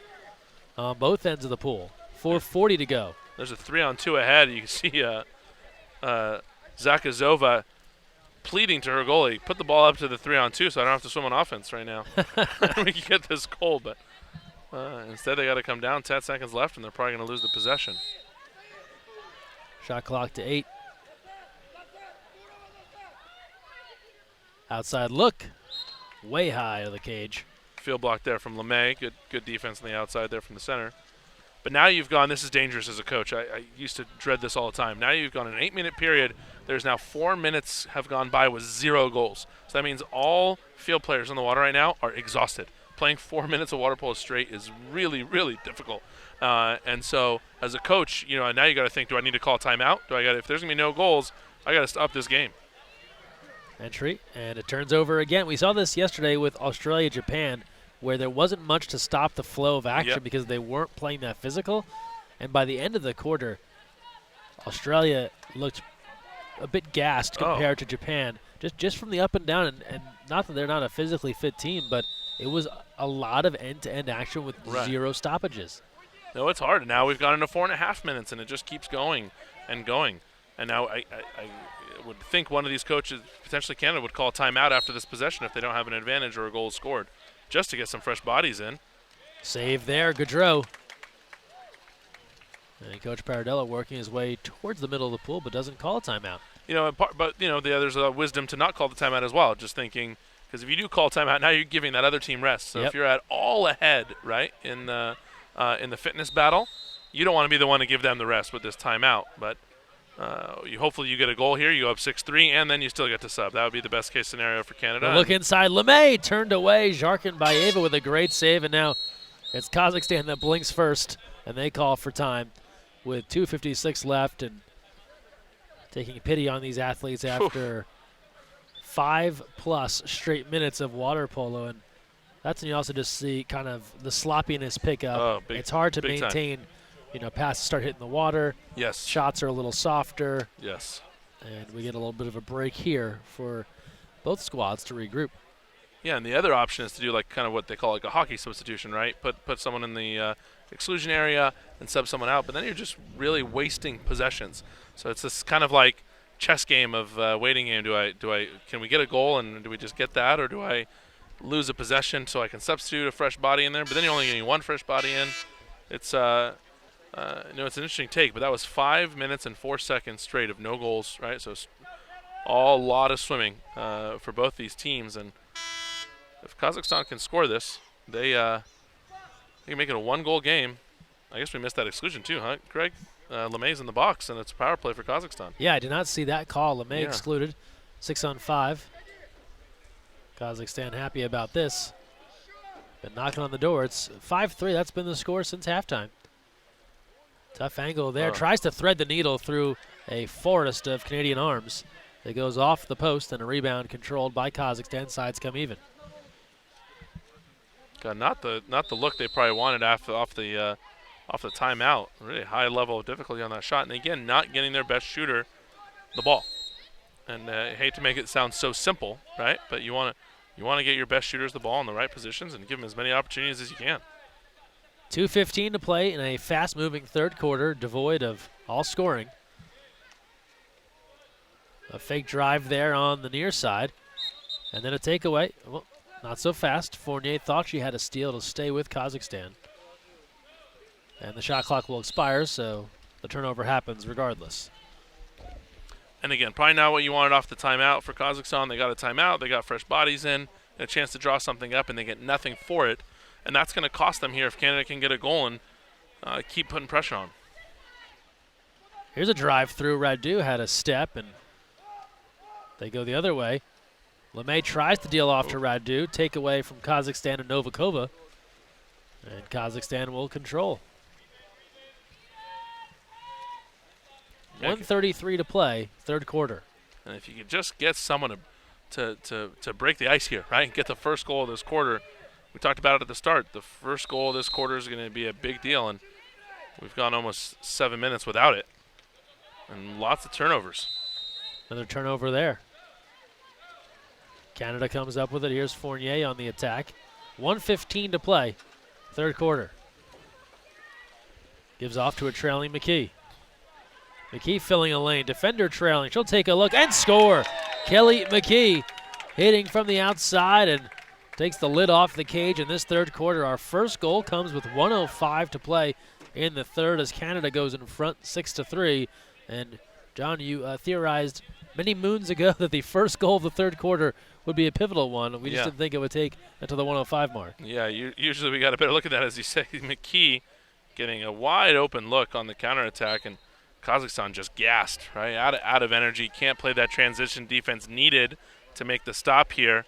on both ends of the pool. 4:40 to go. There's a 3-on-2 ahead. You can see Zakazova pleading to her goalie, put the ball up to the 3-on-2 so I don't have to swim on offense right now. We can get this goal, but instead they got to come down. 10 seconds left, and they're probably going to lose the possession. Shot clock to 8. Outside look, way high of the cage. Field block there from LeMay. Good defense on the outside there from the center. But now you've gone, this is dangerous as a coach. I used to dread this all the time. Now you've gone an 8-minute period. There's now 4 minutes have gone by with 0 goals. So that means all field players on the water right now are exhausted. Playing 4 minutes of water polo straight is really, really difficult. And so as a coach, now you got to think, do I need to call timeout? If there's going to be no goals, I got to stop this game. Entry, and it turns over again. We saw this yesterday with Australia-Japan, where there wasn't much to stop the flow of action because they weren't playing that physical. And by the end of the quarter, Australia looked a bit gassed compared to Japan, just from the up and down. And not that they're not a physically fit team, but it was a lot of end-to-end action with 0 stoppages. No, it's hard. Now we've gone into 4.5 minutes, and it just keeps going and going. And now I would think one of these coaches, potentially Canada, would call timeout after this possession if they don't have an advantage or a goal scored, just to get some fresh bodies in. Save there, Gaudreau. And Coach Paradella working his way towards the middle of the pool, but doesn't call a timeout. There's a wisdom to not call the timeout as well. Just thinking, because if you do call timeout, now you're giving that other team rest. So if you're at all ahead, right, in the fitness battle, you don't want to be the one to give them the rest with this timeout. But hopefully you get a goal here. You go up 6-3, and then you still get to sub. That would be the best case scenario for Canada. Look inside. LeMay turned away. Jarkinbayeva with a great save, and now it's Kazakhstan that blinks first, and they call for time with 2:56 left, and taking pity on these athletes after 5+ straight minutes of water polo. And that's when you also just see kind of the sloppiness pick up. It's hard to maintain. Passes start hitting the water. Yes. Shots are a little softer. Yes. And we get a little bit of a break here for both squads to regroup. Yeah, and the other option is to do like kind of what they call like a hockey substitution, right? Put someone in the exclusion area and sub someone out, but then you're just really wasting possessions. So it's this kind of like chess game of waiting game. Can we get a goal and do we just get that, or do I lose a possession so I can substitute a fresh body in there? But then you're only getting one fresh body in. It's it's an interesting take, but that was 5 minutes and 4 seconds straight of no goals, right? So a lot of swimming for both these teams, and if Kazakhstan can score this, they can make it a 1-goal game. I guess we missed that exclusion too, huh, Greg? LeMay's in the box, and it's a power play for Kazakhstan. Yeah, I did not see that call. LeMay excluded. 6-on-5. Kazakhstan happy about this. But knocking on the door, it's 5-3. That's been the score since halftime. Tough angle there. Tries to thread the needle through a forest of Canadian arms. It goes off the post, and a rebound controlled by Kazakhstan. Sides come even. Got not the look they probably wanted off the timeout. Really high level of difficulty on that shot, and again, not getting their best shooter the ball. And I hate to make it sound so simple, right? But you want to get your best shooters the ball in the right positions and give them as many opportunities as you can. 2:15 to play in a fast-moving third quarter, devoid of all scoring. A fake drive there on the near side, and then a takeaway. Well, not so fast. Fournier thought she had a steal to stay with Kazakhstan. And the shot clock will expire, so the turnover happens regardless. And again, probably not what you wanted off the timeout for Kazakhstan. They got a timeout, they got fresh bodies in, and a chance to draw something up, and they get nothing for it. And that's going to cost them here if Canada can get a goal and keep putting pressure on. Here's a drive through. Radu had a step, and they go the other way. LeMay tries to deal off to Radu, take away from Kazakhstan and Novikova, and Kazakhstan will control. 1:33 to play, third quarter. And if you could just get someone to break the ice here, right, get the first goal of this quarter. We talked about it at the start. The first goal of this quarter is going to be a big deal, and we've gone almost 7 minutes without it. And lots of turnovers. Another turnover there. Canada comes up with it. Here's Fournier on the attack. 1:15 to play, third quarter. Gives off to a trailing McKee. McKee filling a lane. Defender trailing. She'll take a look and score. Kelly McKee hitting from the outside and takes the lid off the cage in this third quarter. Our first goal comes with 1:05 to play in the third as Canada goes in front 6-3. And John, you theorized many moons ago that the first goal of the third quarter would be a pivotal one. We just didn't think it would take until the 1:05 mark. Yeah, usually we got a better look at that, as you say. McKee getting a wide open look on the counterattack, and Kazakhstan just gassed, right? Out of energy, can't play that transition defense needed to make the stop here.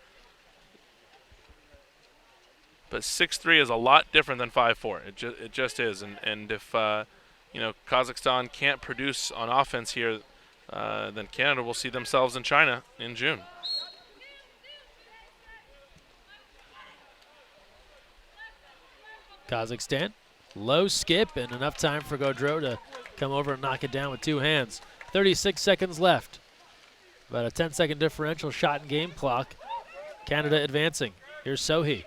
But 6-3 is a lot different than 5-4. It just is. And if Kazakhstan can't produce on offense here, then Canada will see themselves in China in June. Kazakhstan, low skip and enough time for Gaudreau to come over and knock it down with two hands. 36 seconds left. About a 10-second differential shot and game clock. Canada advancing. Here's Sohi.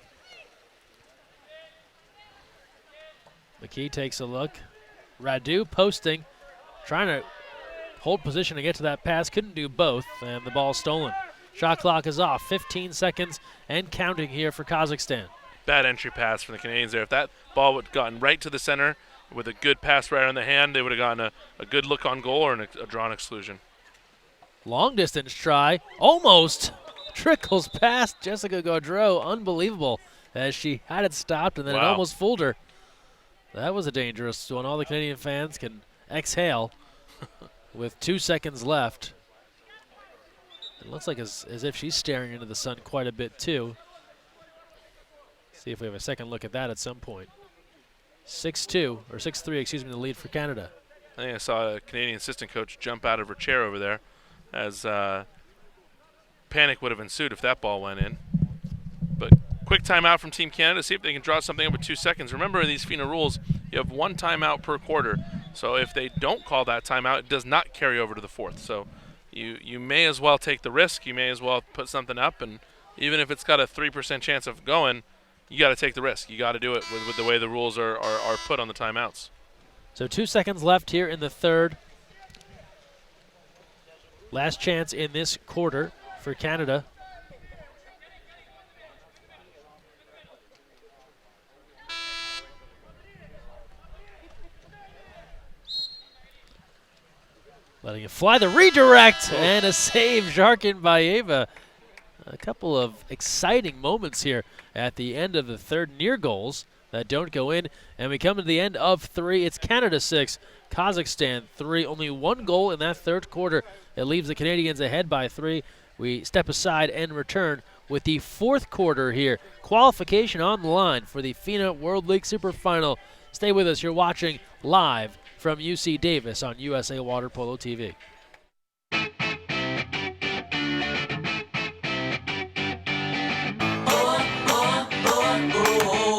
McKee takes a look. Radu posting, trying to hold position to get to that pass. Couldn't do both, and the ball stolen. Shot clock is off. 15 seconds and counting here for Kazakhstan. Bad entry pass from the Canadians there. If that ball would have gotten right to the center with a good pass right on the hand, they would have gotten a good look on goal or a drawn exclusion. Long distance try. Almost trickles past Jessica Gaudreau. Unbelievable, as she had it stopped and then it almost fooled her. That was a dangerous one. All the Canadian fans can exhale with 2 seconds left. It looks like as if she's staring into the sun quite a bit too. See if we have a second look at that at some point. 6-2, or 6-3, excuse me, the lead for Canada. I think I saw a Canadian assistant coach jump out of her chair over there, as panic would have ensued if that ball went in. But quick timeout from Team Canada, see if they can draw something up with 2 seconds. Remember, in these FINA rules, you have 1 timeout per quarter. So if they don't call that timeout, it does not carry over to the fourth. So you may as well take the risk. You may as well put something up, and even if it's got a 3% chance of going, you got to take the risk. You got to do it with the way the rules are put on the timeouts. So 2 seconds left here in the third. Last chance in this quarter for Canada. Letting it fly, the redirect, and a save, Jarkin Baeva. A couple of exciting moments here at the end of the third, near goals that don't go in. And we come to the end of 3. It's Canada 6, Kazakhstan 3. Only 1 goal in that third quarter. It leaves the Canadians ahead by 3. We step aside and return with the fourth quarter here. Qualification on the line for the FINA World League Super Final. Stay with us. You're watching live from UC Davis on USA Water Polo TV. Oh,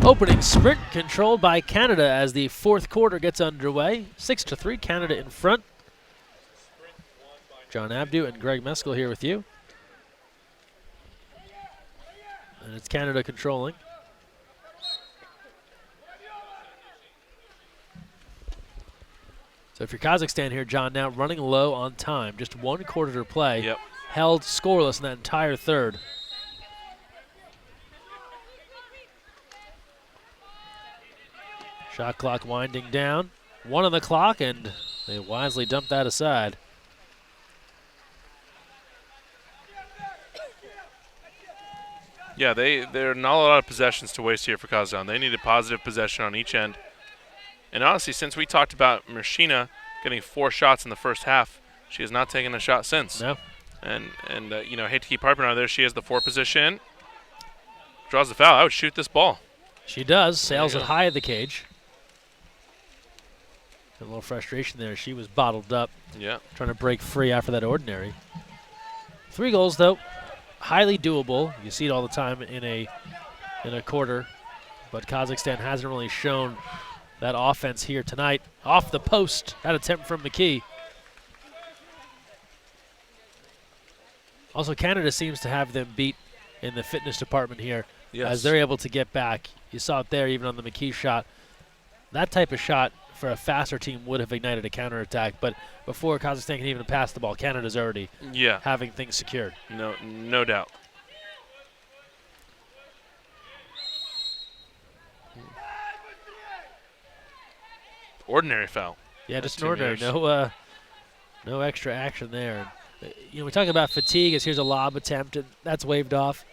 Opening sprint controlled by Canada as the fourth quarter gets underway. 6-3, Canada in front. John Abdu and Greg Meskel here with you. And it's Canada controlling. So if you're Kazakhstan here, John, now running low on time, just 1 quarter to play. Yep. Held scoreless in that entire third. Shot clock winding down. 1 on the clock, and they wisely dumped that aside. Yeah, there are not a lot of possessions to waste here for Kazakhstan. They need a positive possession on each end. And honestly, since we talked about Marshina getting 4 shots in the first half, she has not taken a shot since. No. And you know, hate to keep harping on her there. She has the 4 position. Draws the foul. I would shoot this ball. She does. Sails it high at the cage. A little frustration there. She was bottled up. Yeah. Trying to break free after that ordinary. 3 goals, though. Highly doable. You see it all the time in a quarter. But Kazakhstan hasn't really shown that offense here tonight. Off the post. That attempt from McKee. Also, Canada seems to have them beat in the fitness department here. Yes. As they're able to get back. You saw it there even on the McKee shot. That type of shot for a faster team would have ignited a counterattack. But before Kazakhstan can even pass the ball, Canada's already having things secured. No doubt. Ordinary foul. Yeah, just an ordinary. No extra action there. You know, we talk about fatigue as here's a lob attempt, and that's waved off.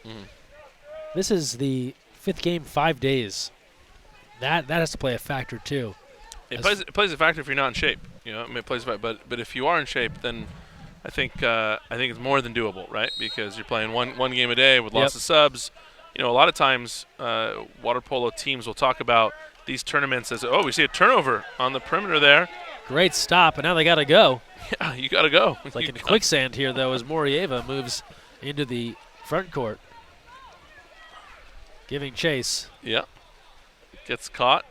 This is the 5th game, 5 days. That has to play a factor too. It plays a factor if you're not in shape. You know, I mean, it plays a factor, but if you are in shape, then I think it's more than doable, right? Because you're playing one game a day with lots of subs. You know, a lot of times water polo teams will talk about these tournaments as, oh, we see a turnover on the perimeter there. Great stop, and now they got to go. Yeah, you got to go. It's like in quicksand here, though, as Morieva moves into the front court. Giving chase. Yeah. Gets caught.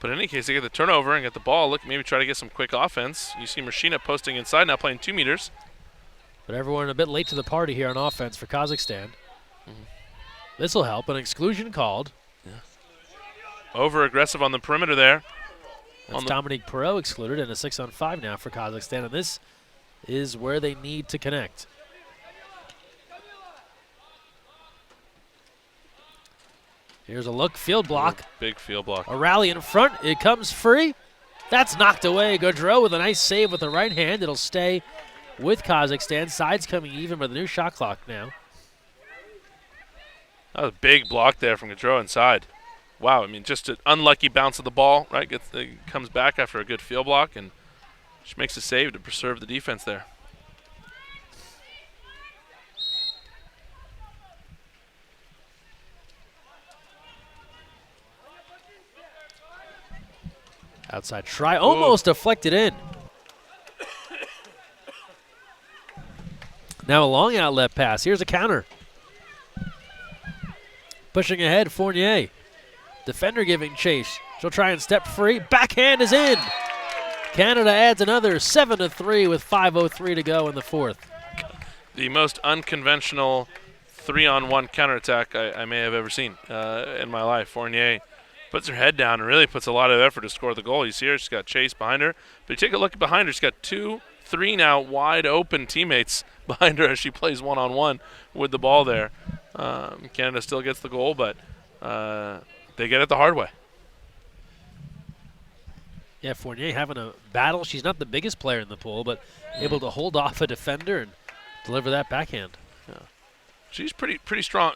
But in any case, they get the turnover and get the ball. Look, maybe try to get some quick offense. You see Marshina posting inside, now playing 2 meters. But everyone a bit late to the party here on offense for Kazakhstan. This will help. An exclusion called. Over-aggressive on the perimeter there. That's Dominique Perot excluded, and a 6-on-5 now for Kazakhstan. And this is where they need to connect. Here's a look, field block. Big field block. A rally in front, it comes free. That's knocked away. Gaudreau with a nice save with the right hand. It'll stay with Kazakhstan. Sides coming even with a new shot clock now. That was a big block there from Gaudreau inside. Wow, I mean, just an unlucky bounce of the ball, right? Comes back after a good field block, and she makes a save to preserve the defense there. Outside try, almost deflected in. Now a long outlet pass. Here's a counter. Pushing ahead, Fournier. Defender giving chase. She'll try and step free. Backhand is in. Canada adds another 7-3 with 5:03 to go in the 4th. The most unconventional 3-on-1 counterattack I may have ever seen in my life. Fournier puts her head down and really puts a lot of effort to score the goal. You see her, she's got Chase behind her. But you take a look behind her, she's got 2-3 now wide open teammates behind her as she plays one-on-one with the ball there. Canada still gets the goal, but they get it the hard way. Yeah, Fournier having a battle. She's not the biggest player in the pool, but able to hold off a defender and deliver that backhand. Yeah. She's pretty strong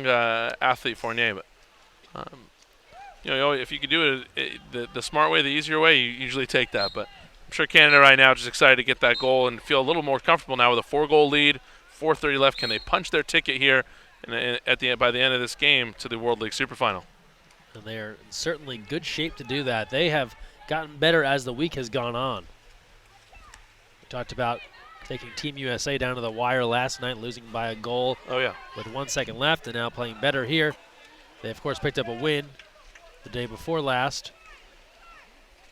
athlete, Fournier, but you know, if you could do it the smart way, the easier way, you usually take that. But I'm sure Canada right now just excited to get that goal and feel a little more comfortable now with a 4-goal lead, 4:30 left. Can they punch their ticket here by the end of this game to the World League Superfinal? And they are in certainly good shape to do that. They have gotten better as the week has gone on. We talked about taking Team USA down to the wire last night, losing by a goal. Oh, yeah. With 1 second left, and now playing better here. They, of course, picked up a win the day before last.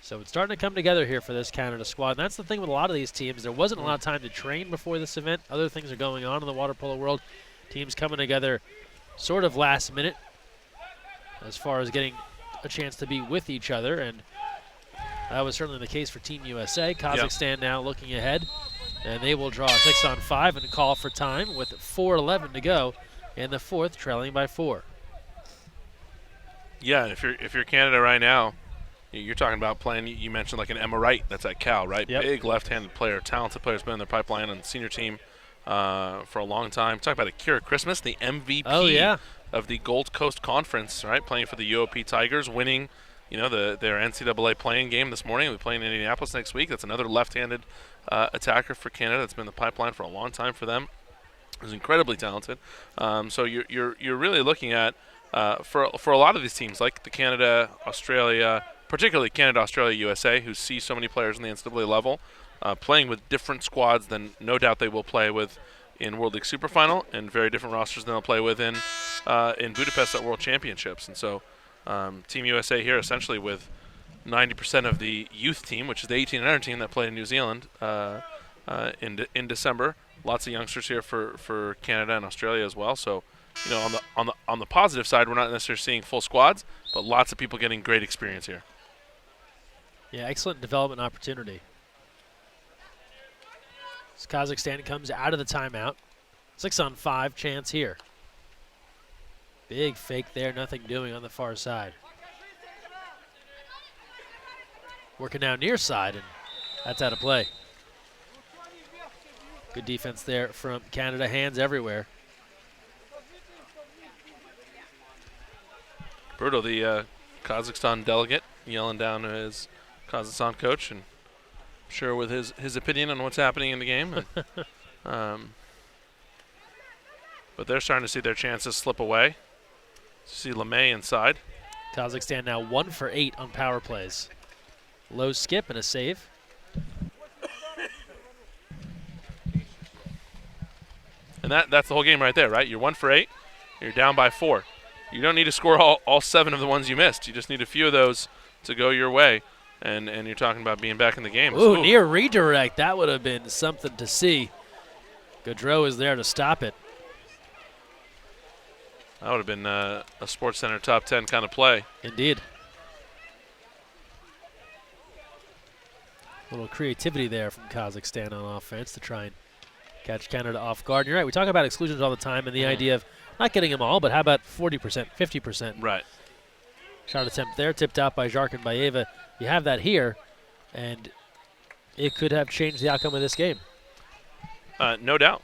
So it's starting to come together here for this Canada squad. And that's the thing with a lot of these teams. There wasn't a lot of time to train before this event. Other things are going on in the water polo world. Teams coming together sort of last minute as far as getting a chance to be with each other. And that was certainly the case for Team USA. Kazakhstan now looking ahead. And they will draw a 6-on-5 and call for time with 4:11 to go in the fourth, trailing by 4. Yeah, if you're Canada right now, you're talking about playing. You mentioned like an Emma Wright that's at Cal, right? Yep. Big left-handed player, talented player, has been in their pipeline on the senior team for a long time. Talk about Akira Christmas, the MVP of the Gold Coast Conference, right? Playing for the UOP Tigers, winning, their NCAA playing game this morning. We'll be playing in Indianapolis next week. That's another left-handed attacker for Canada that's been in the pipeline for a long time for them. He's incredibly talented. So you're really looking at for a lot of these teams like the Canada, Australia, particularly Canada, Australia, USA, who see so many players in the NCAA level, playing with different squads than no doubt they will play with in World League Super Final, and very different rosters than they'll play with in Budapest at World Championships. And so Team USA here essentially with 90% of the youth team, which is the 18 and under team that played in New Zealand in December. Lots of youngsters here for Canada and Australia as well. So, on the positive side, we're not necessarily seeing full squads, but lots of people getting great experience here. Yeah, excellent development opportunity. As Kazakhstan comes out of the timeout. 6-on-5 chance here. Big fake there, nothing doing on the far side. Working now near side, and that's out of play. Good defense there from Canada, hands everywhere. Brutal, the Kazakhstan delegate, yelling down to his Kazakhstan coach, and I'm sure with his opinion on what's happening in the game. And, but they're starting to see their chances slip away. See LeMay inside. Kazakhstan now 1 for 8 on power plays. Low skip and a save. And that's the whole game right there, right? You're 1 for 8. You're down by 4. You don't need to score all 7 of the ones you missed. You just need a few of those to go your way. And you're talking about being back in the game. Ooh, near redirect. That would have been something to see. Gaudreau is there to stop it. That would have been a SportsCenter top 10 kind of play. Indeed. A little creativity there from Kazakhstan on offense to try and catch Canada off guard. You're right, we talk about exclusions all the time and the idea of not getting them all, but how about 40%, 50%? Right. Shot attempt there, tipped out by Jarkin Baeva. You have that here, and it could have changed the outcome of this game. No doubt.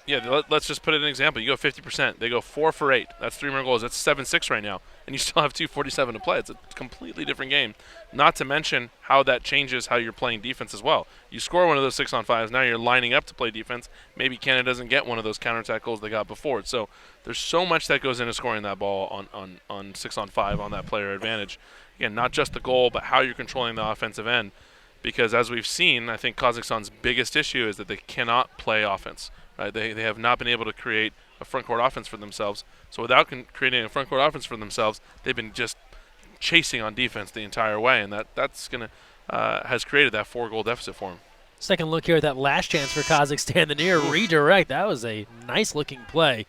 Yeah, let's just put it in an example. You go 50%. They go 4 for 8. That's 3 more goals. That's 7-6 right now. And you still have 2:47 to play. It's a completely different game. Not to mention how that changes how you're playing defense as well. You score one of those 6-on-5s. Now you're lining up to play defense. Maybe Canada doesn't get one of those counterattack goals they got before. So there's so much that goes into scoring that ball on 6-on-5 on that player advantage. Again, not just the goal, but how you're controlling the offensive end. Because as we've seen, I think Kazakhstan's biggest issue is that they cannot play offense. Right? They have not been able to create a front court offense for themselves. So without creating a front court offense for themselves, they've been just chasing on defense the entire way, and that's gonna has created that 4-goal deficit for them. Second look here at that last chance for Kazakhstan, the near redirect. That was a nice-looking play,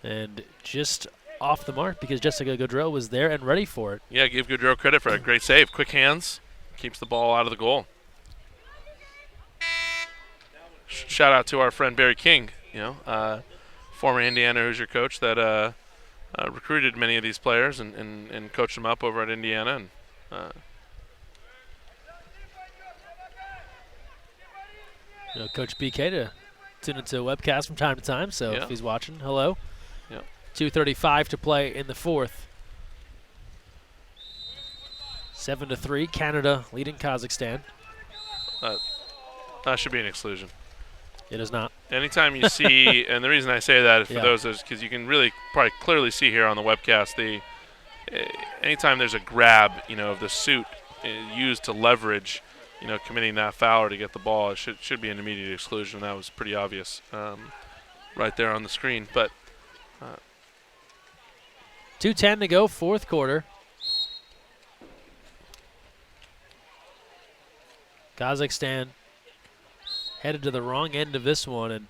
and just off the mark because Jessica Gaudreau was there and ready for it. Yeah, give Gaudreau credit for a great save. Quick hands, keeps the ball out of the goal. Shout out to our friend Barry King, former Indiana Hoosier coach that recruited many of these players and coached them up over at Indiana. And Coach BK to tune into a webcast from time to time, so if he's watching, hello. Yeah. 2:35 to play in the fourth. 7-3, Canada leading Kazakhstan. That should be an exclusion. It is not. Anytime you see, and the reason I say that is for those is because you can really probably clearly see here on the webcast anytime there's a grab, of the suit used to leverage, committing that foul or to get the ball, it should be an immediate exclusion. That was pretty obvious right there on the screen. But 2:10 to go, fourth quarter. Kazakhstan headed to the wrong end of this one, and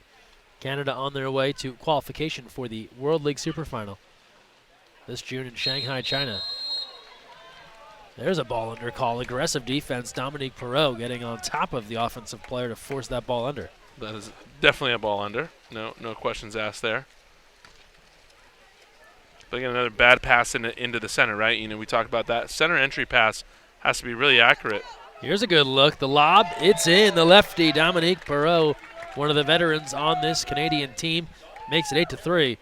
Canada on their way to qualification for the World League Superfinal this June in Shanghai, China. There's a ball under call. Aggressive defense. Dominique Perot getting on top of the offensive player to force that ball under. That is definitely a ball under. No questions asked there. But again, another bad pass into the center, right? You know, we talked about that. Center entry pass has to be really accurate. Here's a good look. The lob, it's in. The lefty, Dominique Perot, one of the veterans on this Canadian team, makes it 8-3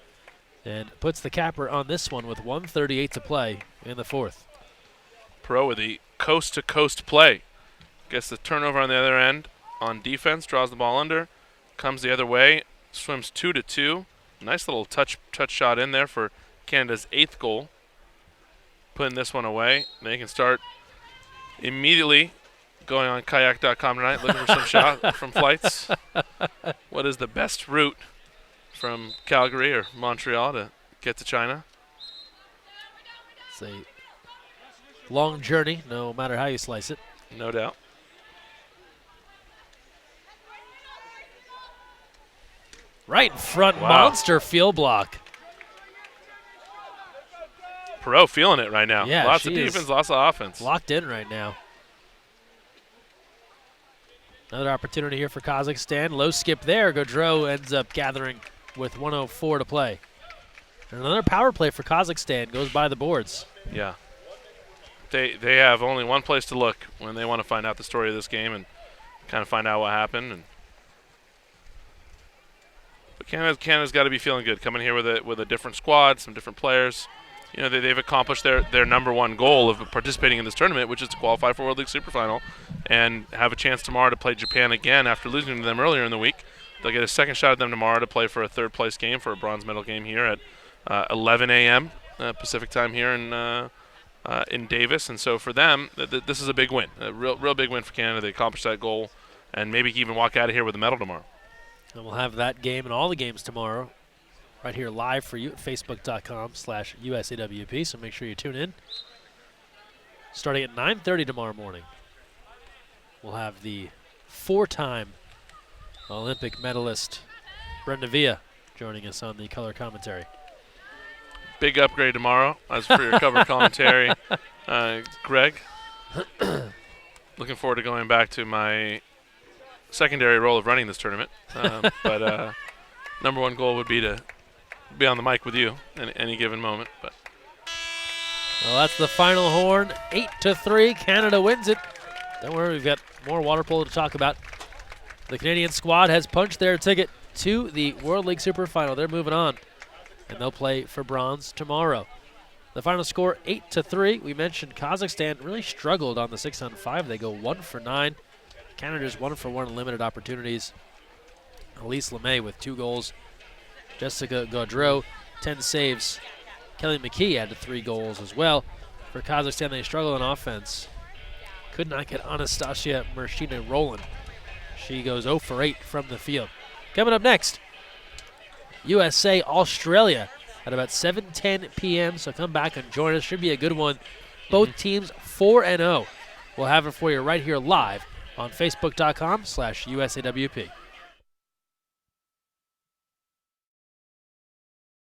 and puts the capper on this one with 1:38 to play in the fourth. Perot with the coast-to-coast play. Gets the turnover on the other end on defense, draws the ball under, comes the other way, swims 2-2. Nice little touch shot in there for Canada's 8th goal. Putting this one away. They can start immediately going on kayak.com tonight looking for some shot from flights. What is the best route from Calgary or Montreal to get to China? It's a long journey, no matter how you slice it. No doubt. Right in front, Wow. Monster field block. Perot feeling it right now. Yeah, Lots of she is defense, lots of offense. Locked in right now. Another opportunity here for Kazakhstan. Low skip there. Gaudreau ends up gathering with 1:04 to play. And another power play for Kazakhstan goes by the boards. Yeah. They have only one place to look when they want to find out the story of this game and kind of find out what happened. But Canada's got to be feeling good coming here with a different squad, some different players. You know, they've accomplished their number one goal of participating in this tournament, which is to qualify for World League Superfinal and have a chance tomorrow to play Japan again after losing to them earlier in the week. They'll get a second shot at them tomorrow to play for a third-place game for a bronze medal game here at 11 a.m. Pacific time here in Davis. And so for them, this is a big win, a real big win for Canada. They accomplished that goal and maybe even walk out of here with a medal tomorrow. And we'll have that game and all the games tomorrow right here live for you at facebook.com/USAWP, so make sure you tune in. Starting at 9:30 tomorrow morning, we'll have the 4-time Olympic medalist Brenda Villa joining us on the color commentary. Big upgrade tomorrow as for your cover commentary. Greg, looking forward to going back to my secondary role of running this tournament. But number one goal would be to be on the mic with you at any given moment. But well, that's the final horn. 8-3. Canada wins it. Don't worry, we've got more water polo to talk about. The Canadian squad has punched their ticket to the World League Superfinal. They're moving on, and they'll play for bronze tomorrow. The final score, 8-3. We mentioned Kazakhstan really struggled on the 6-on-5. They go 1 for 9. Canada's 1 for 1 in limited opportunities. Elise Lemay with 2 goals. Jessica Gaudreau, 10 saves. Kelly McKee added 3 goals as well. For Kazakhstan, they struggle on offense. Could not get Anastasia Mershina rolling. She goes 0 for 8 from the field. Coming up next, USA, Australia at about 7:10 p.m. So come back and join us. Should be a good one. Both teams 4-0. We'll have it for you right here live on facebook.com/USAWP.